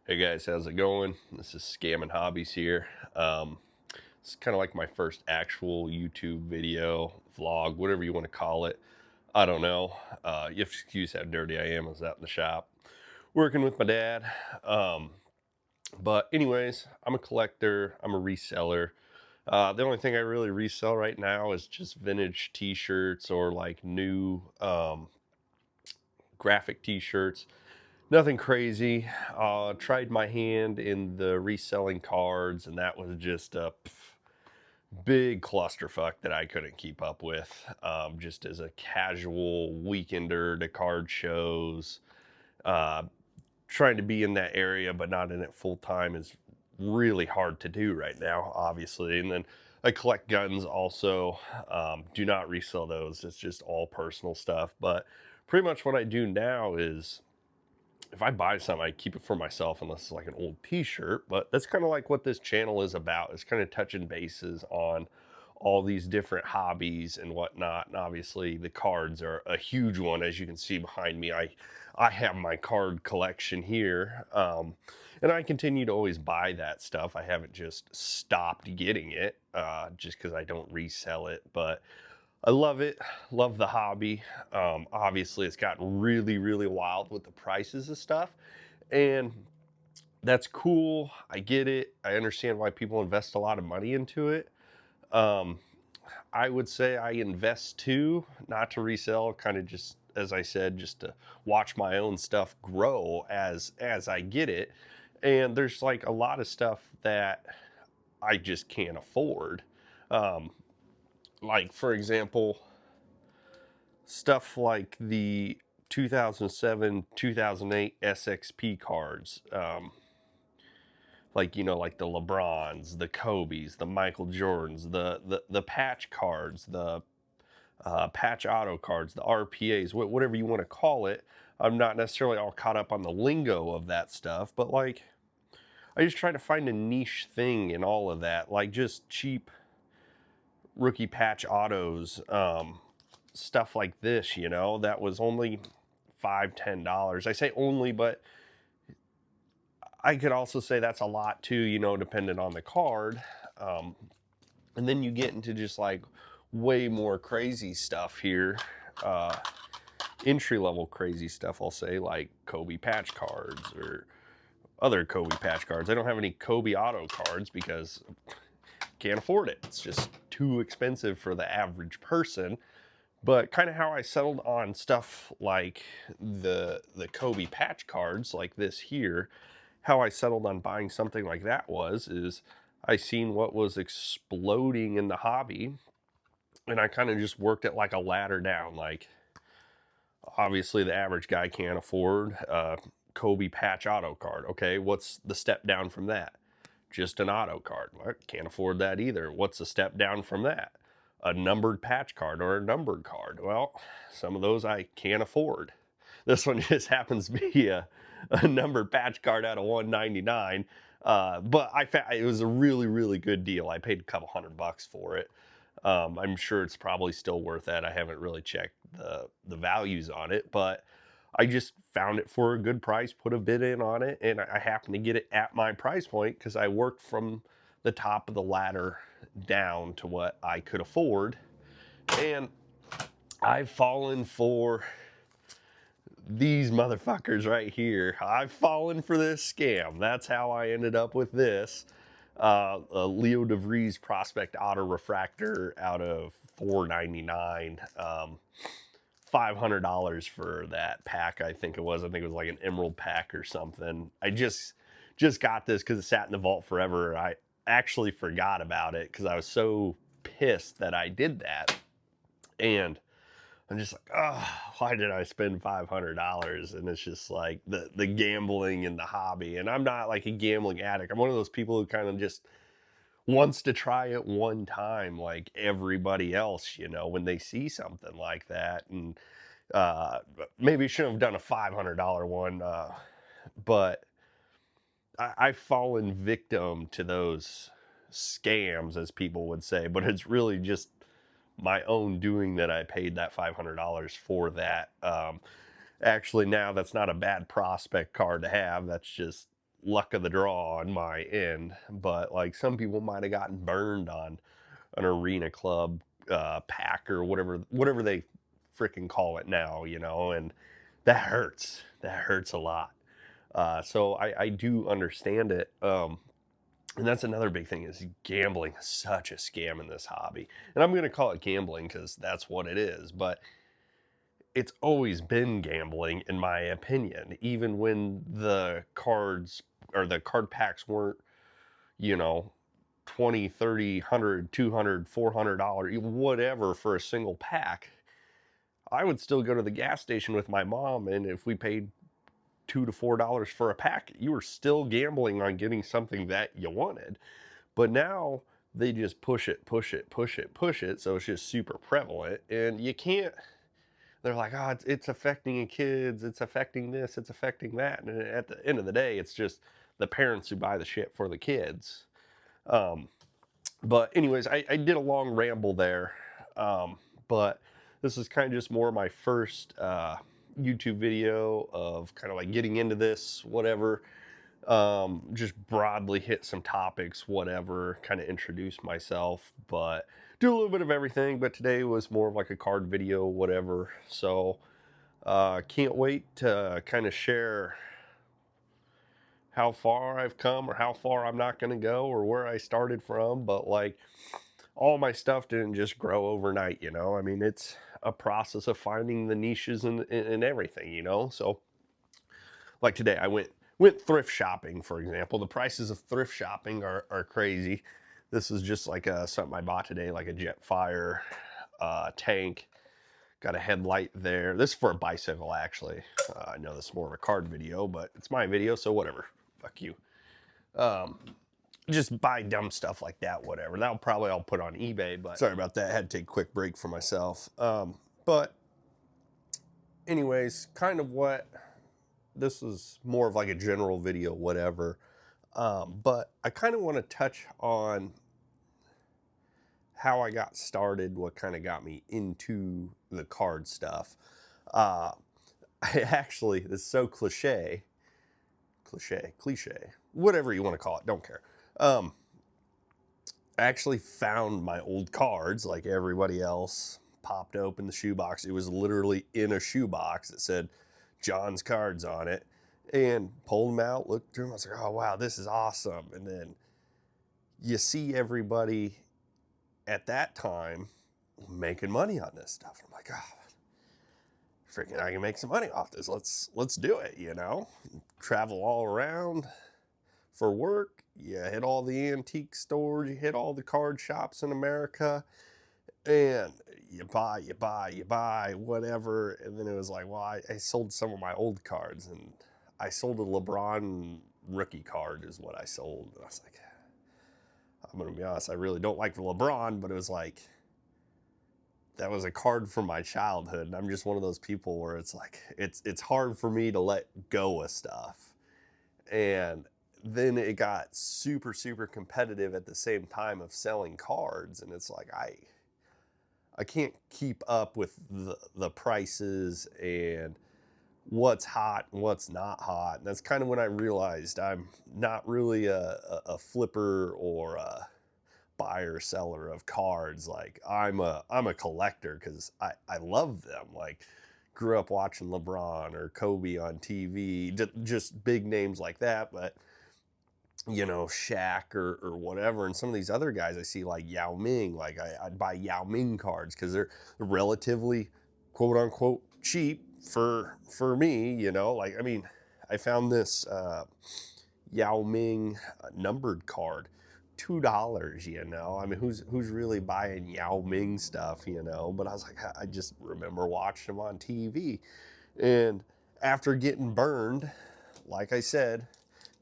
Hey guys, how's it going? This is Scamming Hobbies here. It's kind of like my first actual YouTube video, vlog, whatever you want to call it. I don't know. You have to excuse how dirty I am. I was out in the shop working with my dad. Um, but anyways, I'm a collector. I'm a reseller. The only thing I really resell right now is just vintage t-shirts or like new graphic t-shirts. Nothing crazy. Tried my hand in the reselling cards, and that was just a big clusterfuck that I couldn't keep up with. Just as a casual weekender to card shows, uh, trying to be in that area but not in it full time is really hard to do right now, obviously. And then I collect guns also. Do not resell those. It's just all personal stuff. But pretty much what I do now is if I buy something, I keep it for myself unless it's like an old t-shirt. But that's kind of like what this channel is about. It's kind of touching bases on all these different hobbies and whatnot. And obviously the cards are a huge one. As you can see behind me, I have my card collection here. And I continue to always buy that stuff. I haven't just stopped getting it just because I don't resell it. But I love it. Love the hobby. Obviously, it's gotten really, really wild with the prices of stuff. And that's cool. I get it. I understand why people invest a lot of money into it. Um, I would say I invest too, not to resell, kind of just, as I said, just to watch my own stuff grow as I get it. And there's like a lot of stuff that I just can't afford. Um, like, for example, stuff like the 2007 2008 SXP cards, like like the LeBrons, the Kobe's, the Michael Jordans, the patch cards, the patch auto cards, the RPAs, whatever you want to call it. I'm not necessarily all caught up on the lingo of that stuff, but like I just try to find a niche thing in all of that, like just cheap rookie patch autos, stuff like this, that was only $5-10. I say only, but I could also say that's a lot too, depending on the card. Um, and then you get into just like way more crazy stuff here. Uh, Entry level crazy stuff, I'll say, like Kobe patch cards or other Kobe patch cards. I don't have any Kobe auto cards because can't afford it. It's just too expensive for the average person. But kind of how I settled on stuff like the Kobe patch cards like this here, how I settled on buying something like that is I seen what was exploding in the hobby, and I kind of just worked it like a ladder down. Like obviously the average guy can't afford a Kobe patch auto card. Okay, what's the step down from that? Just an auto card. Well, can't afford that either. What's the step down from that? A numbered patch card or a numbered card. Well, some of those I can't afford. This one just happens to be a numbered patch card out of 199. But I found it was a really, really good deal. I paid a couple $100 for it. I'm sure it's probably still worth that. I haven't really checked the values on it, but I just found it for a good price, put a bid in on it, and I happened to get it at my price point because I worked from the top of the ladder down to what I could afford. And I've fallen for these motherfuckers right here. I've fallen for this scam. That's how I ended up with this. A Leo DeVries Prospect Auto Refractor out of $499. $500 for that pack, I think it was. I think it was like an emerald pack or something. I just got this because it sat in the vault forever. I actually forgot about it because I was so pissed that I did that. And I'm just like, oh, why did I spend $500? And it's just like the gambling and the hobby. And I'm not like a gambling addict. I'm one of those people who kind of just wants to try it one time like everybody else, when they see something like that. And maybe shouldn't have done a $500 one, but I've fallen victim to those scams, as people would say, but it's really just my own doing that I paid that $500 for that. Actually, now that's not a bad prospect card to have. That's just luck of the draw on my end, but like some people might have gotten burned on an arena club pack or whatever they freaking call it now, you know, and that hurts. That hurts a lot. So I do understand it. And that's another big thing is gambling is such a scam in this hobby. And I'm going to call it gambling because that's what it is. But it's always been gambling, in my opinion, even when the cards or the card packs weren't, you know, 20, 30, 100, 200, $400, whatever for a single pack. I would still go to the gas station with my mom, and if we paid $2 to $4 for a pack, you were still gambling on getting something that you wanted. But now they just push it, push it, push it, push it. So it's just super prevalent. And you can't, they're like, oh, it's affecting kids, it's affecting this, it's affecting that. And at the end of the day, it's just the parents who buy the shit for the kids. But anyways, I did a long ramble there. But this is kind of just more my first YouTube video of kind of like getting into this, whatever. Just broadly hit some topics, whatever, kind of introduce myself, but do a little bit of everything. But today was more of like a card video, whatever. So can't wait to kind of share how far I've come or how far I'm not going to go or where I started from. But like all my stuff didn't just grow overnight, you know. I mean, it's a process of finding the niches and everything, you know. So like today I went thrift shopping, for example. The prices of thrift shopping are crazy. This is just like something I bought today, like a Jetfire tank. Got a headlight there. This is for a bicycle, actually. I know this is more of a card video, but it's my video, so whatever. Fuck you. Just buy dumb stuff like that, whatever. That'll probably I'll put on eBay, but sorry about that. I had to take a quick break for myself. But anyways, kind of what this is more of like a general video, whatever. But I kind of want to touch on how I got started, what kind of got me into the card stuff. I actually, this is so cliche, whatever you want to call it, don't care. I actually found my old cards like everybody else, popped open the shoebox. It was literally in a shoebox that said John's cards on it, and pulled them out, looked through them. I was like, oh wow, this is awesome. And then you see everybody at that time making money on this stuff. I'm like, oh, freaking, I can make some money off this. Let's do it, you know? Travel all around for work. You hit all the antique stores, you hit all the card shops in America, and you buy, whatever. And then it was like, well, I sold some of my old cards, and I sold a LeBron rookie card is what I sold. And I was like, I'm going to be honest, I really don't like the LeBron, but it was like, that was a card from my childhood. And I'm just one of those people where it's like, it's hard for me to let go of stuff. And then it got super, super competitive at the same time of selling cards. And it's like, I can't keep up with the prices and what's hot and what's not hot. And that's kind of when I realized I'm not really a flipper or a buyer seller of cards. Like I'm a collector because I love them. Like grew up watching LeBron or Kobe on TV, just big names like that. But you know, Shaq or whatever. And some of these other guys I see like Yao Ming, like I'd buy Yao Ming cards because they're relatively quote unquote cheap for me, you know. Like, I mean, I found this Yao Ming numbered card, $2, you know. I mean, who's really buying Yao Ming stuff, you know? But I was like, I just remember watching them on TV. And after getting burned, like I said,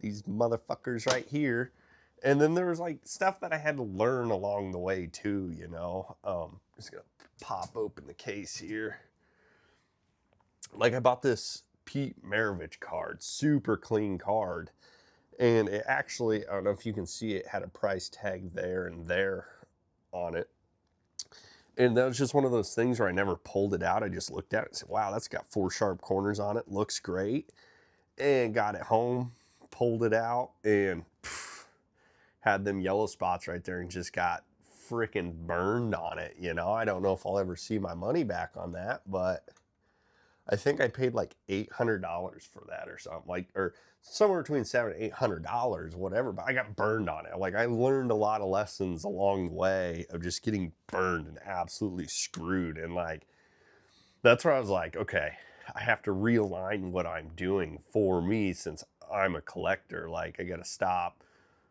these motherfuckers right here. And then there was like stuff that I had to learn along the way too, you know. Just gonna pop open the case here. Like I bought this Pete Maravich card, super clean card. And it actually, I don't know if you can see it, had a price tag there and there on it. And that was just one of those things where I never pulled it out. I just looked at it and said, wow, that's got 4 sharp corners on it. Looks great. And got it home, pulled it out and had them yellow spots right there and just got freaking burned on it. You know, I don't know if I'll ever see my money back on that, but I think I paid like $800 for that or something, like, or somewhere between $700 and $800, whatever. But I got burned on it. Like, I learned a lot of lessons along the way of just getting burned and absolutely screwed. And like, that's where I was like, okay, I have to realign what I'm doing for me since I'm a collector. Like, I got to stop,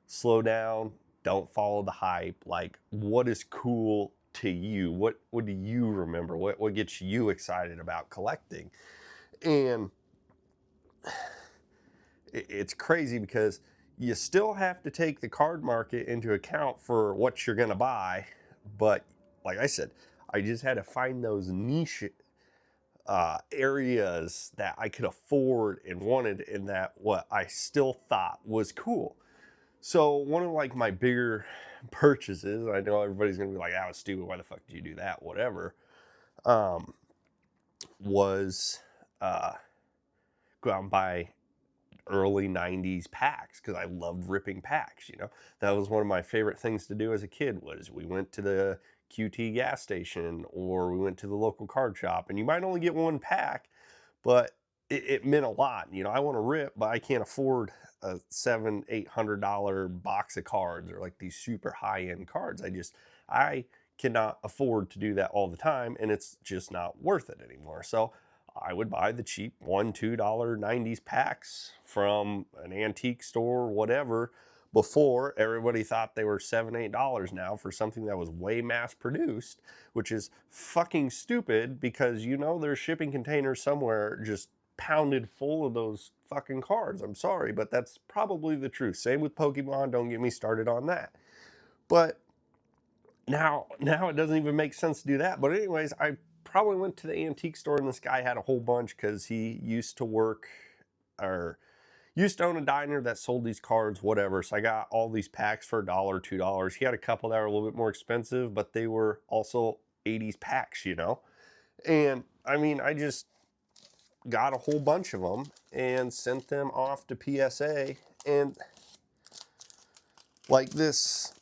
slow down, don't follow the hype. Like, what is cool to you? What do you remember? What gets you excited about collecting? And it's crazy because you still have to take the card market into account for what you're going to buy. But like I said, I just had to find those niche areas that I could afford and wanted, and that what I still thought was cool. So one of like my bigger purchases, I know everybody's gonna be like, "That was stupid. Why the fuck did you do that?" Whatever. Was go out and buy early 90s packs because I loved ripping packs. You know, that was one of my favorite things to do as a kid. Was we went to the QT gas station or we went to the local card shop, and you might only get one pack, but it meant a lot. You know, I want to rip, but I can't afford a $700-800 box of cards or like these super high end cards. I cannot afford to do that all the time, and it's just not worth it anymore. So I would buy the cheap $1-2 90s packs from an antique store, whatever, before everybody thought they were $7-8 now for something that was way mass produced, which is fucking stupid because you know there's shipping containers somewhere just pounded full of those fucking cards. I'm sorry, but that's probably the truth. Same with Pokemon, don't get me started on that. But now it doesn't even make sense to do that. But anyways, I probably went to the antique store and this guy had a whole bunch because he used to work or used to own a diner that sold these cards, whatever. So I got all these packs for $1, $2. He had a couple that were a little bit more expensive, but they were also 80s packs, you know? And I mean, I just got a whole bunch of them and sent them off to PSA. And like this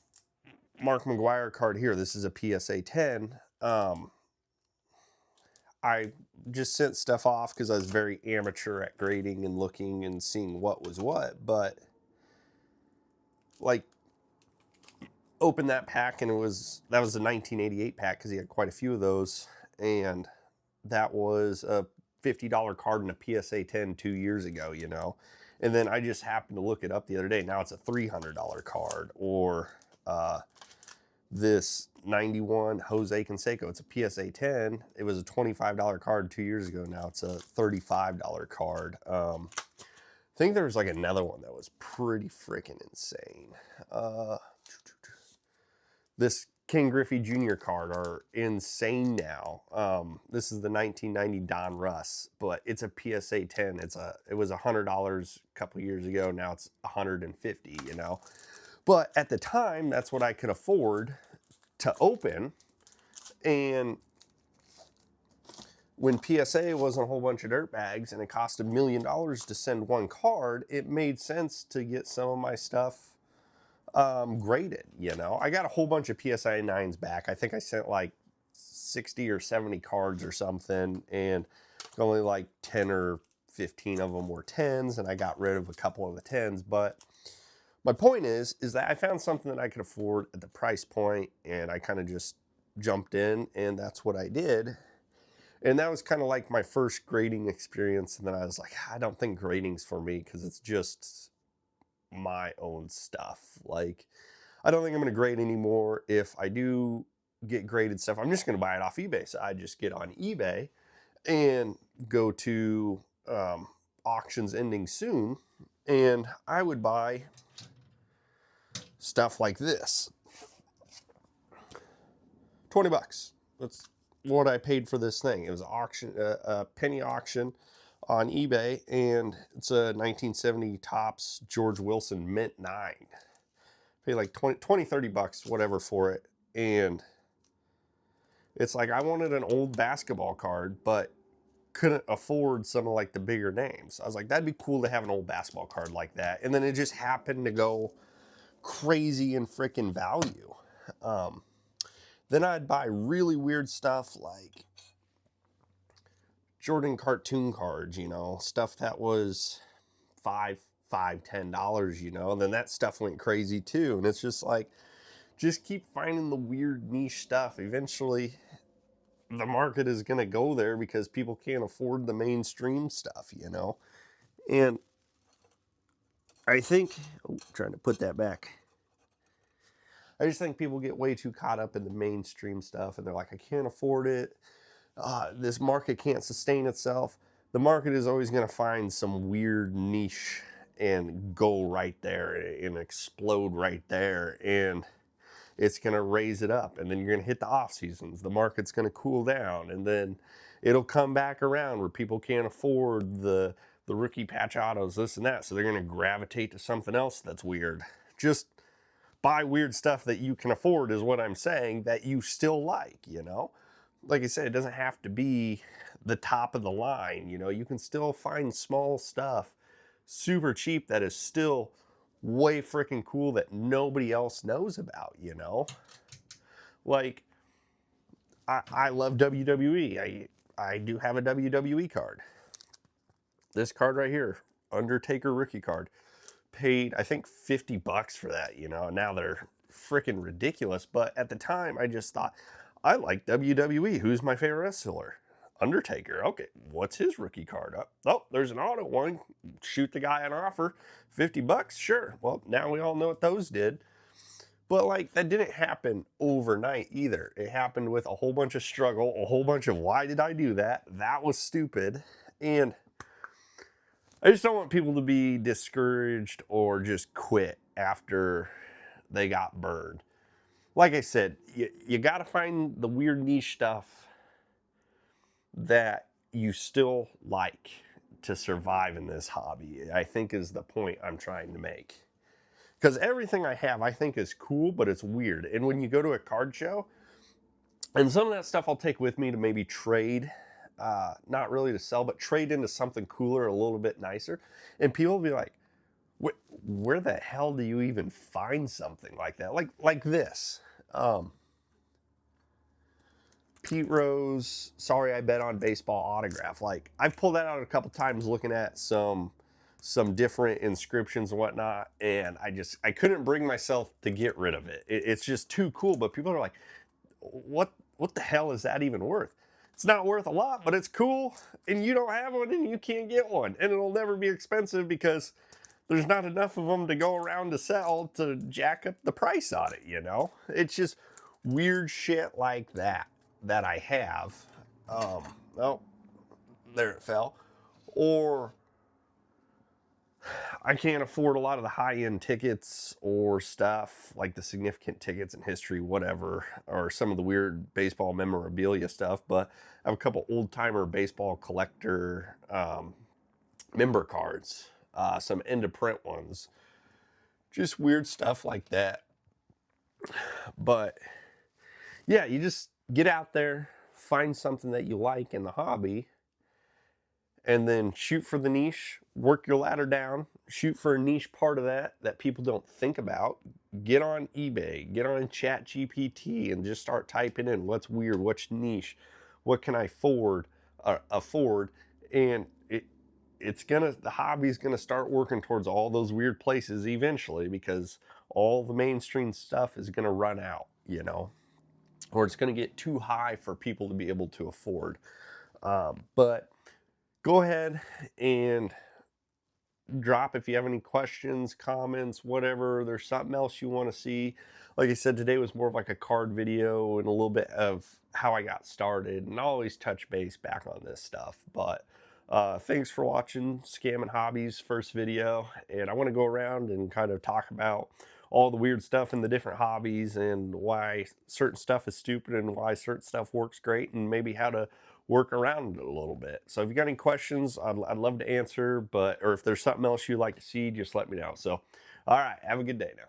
Mark McGuire card here, this is a PSA 10. I just sent stuff off because I was very amateur at grading and looking and seeing what was what. But like, opened that pack and that was a 1988 pack because he had quite a few of those, and that was a $50 card in a PSA 10 2 years ago, you know. And then I just happened to look it up the other day. Now it's a $300 card. Or this 91 Jose Canseco. It's a PSA 10. It was a $25 card 2 years ago. Now it's a $35 card. I think there was like another one that was pretty freaking insane. This King Griffey Jr. card are insane now. This is the 1990 Don Russ, but it's a PSA 10. It was $100 a couple years ago. Now it's $150, you know. But at the time, that's what I could afford to open. And when PSA wasn't a whole bunch of dirt bags and it cost $1 million to send one card, it made sense to get some of my stuff graded, you know. I got a whole bunch of PSA 9s back. I think I sent like 60 or 70 cards or something, and only like 10 or 15 of them were 10s, and I got rid of a couple of the 10s. But my point is that I found something that I could afford at the price point, and I kind of just jumped in, and that's what I did. And that was kind of like my first grading experience. And then I was like, I don't think grading's for me because it's just my own stuff. Like, I don't think I'm going to grade anymore. If I do get graded stuff, I'm just going to buy it off eBay. So I just get on eBay and go to auctions ending soon, and I would buy stuff like this. $20. That's what I paid for this thing. It was auction, a penny auction on eBay, and it's a 1970 Topps George Wilson Mint 9. Paid like 20 30 bucks, whatever, for it. And it's like, I wanted an old basketball card, but couldn't afford some of like the bigger names. I was like, that'd be cool to have an old basketball card like that. And then it just happened to go crazy in freaking value. Then I'd buy really weird stuff like Jordan cartoon cards, you know, stuff that was $5, $10, you know, and then that stuff went crazy too. And it's just like, just keep finding the weird niche stuff. Eventually, the market is going to go there because people can't afford the mainstream stuff, you know. And I think, trying to put that back. I just think people get way too caught up in the mainstream stuff and they're like, I can't afford it. This market can't sustain itself. The market is always going to find some weird niche and go right there and explode right there. And it's going to raise it up. And then you're going to hit the off seasons. The market's going to cool down. And then it'll come back around where people can't afford the rookie patch autos, this and that. So they're going to gravitate to something else that's weird. Just buy weird stuff that you can afford is what I'm saying, that you still like, you know? Like I said, it doesn't have to be the top of the line, you know? You can still find small stuff super cheap that is still way freaking cool that nobody else knows about, you know? Like, I love WWE. I do have a WWE card. This card right here, Undertaker rookie card. Paid, I think, $50 for that, you know? Now they're freaking ridiculous, but at the time, I just thought, I like WWE. Who's my favorite wrestler? Undertaker. Okay, what's his rookie card? Oh, there's an auto one. Shoot the guy an offer. $50? Sure. Well, now we all know what those did. But like, that didn't happen overnight either. It happened with a whole bunch of struggle, a whole bunch of why did I do that? That was stupid. And I just don't want people to be discouraged or just quit after they got burned. Like I said, you got to find the weird niche stuff that you still like to survive in this hobby, I think is the point I'm trying to make. Because everything I have, I think is cool, but it's weird. And when you go to a card show, and some of that stuff I'll take with me to maybe trade, not really to sell, but trade into something cooler, a little bit nicer. And people will be like, where the hell do you even find something like that? Like this. Pete Rose, Sorry I Bet on Baseball autograph. Like, I've pulled that out a couple times looking at some different inscriptions and whatnot, and I couldn't bring myself to get rid of it. It's just too cool, but people are like, what the hell is that even worth? It's not worth a lot, but it's cool, and you don't have one and you can't get one, and it'll never be expensive because there's not enough of them to go around to sell to jack up the price on it, you know? It's just weird shit like that I have. Oh, there it fell. Or I can't afford a lot of the high-end tickets or stuff, like the significant tickets in history, whatever, or some of the weird baseball memorabilia stuff, but I have a couple old-timer baseball collector member cards, some end-of-print ones, just weird stuff like that. But yeah, you just get out there, find something that you like in the hobby, and then shoot for the niche, work your ladder down, shoot for a niche part of that people don't think about. Get on eBay, get on ChatGPT, and just start typing in what's weird, what's niche, what can I afford, and the hobby's gonna start working towards all those weird places eventually, because all the mainstream stuff is gonna run out, you know, or it's gonna get too high for people to be able to afford. But go ahead and drop if you have any questions, comments, whatever. There's something else you want to see. Like I said, today was more of like a card video and a little bit of how I got started, and I'll always touch base back on this stuff. But thanks for watching Scamming Hobbies first video, and I want to go around and kind of talk about all the weird stuff in the different hobbies and why certain stuff is stupid and why certain stuff works great, and maybe how to work around it a little bit. So if you got any questions, I'd love to answer, or if there's something else you'd like to see, just let me know. So, all right, have a good day now.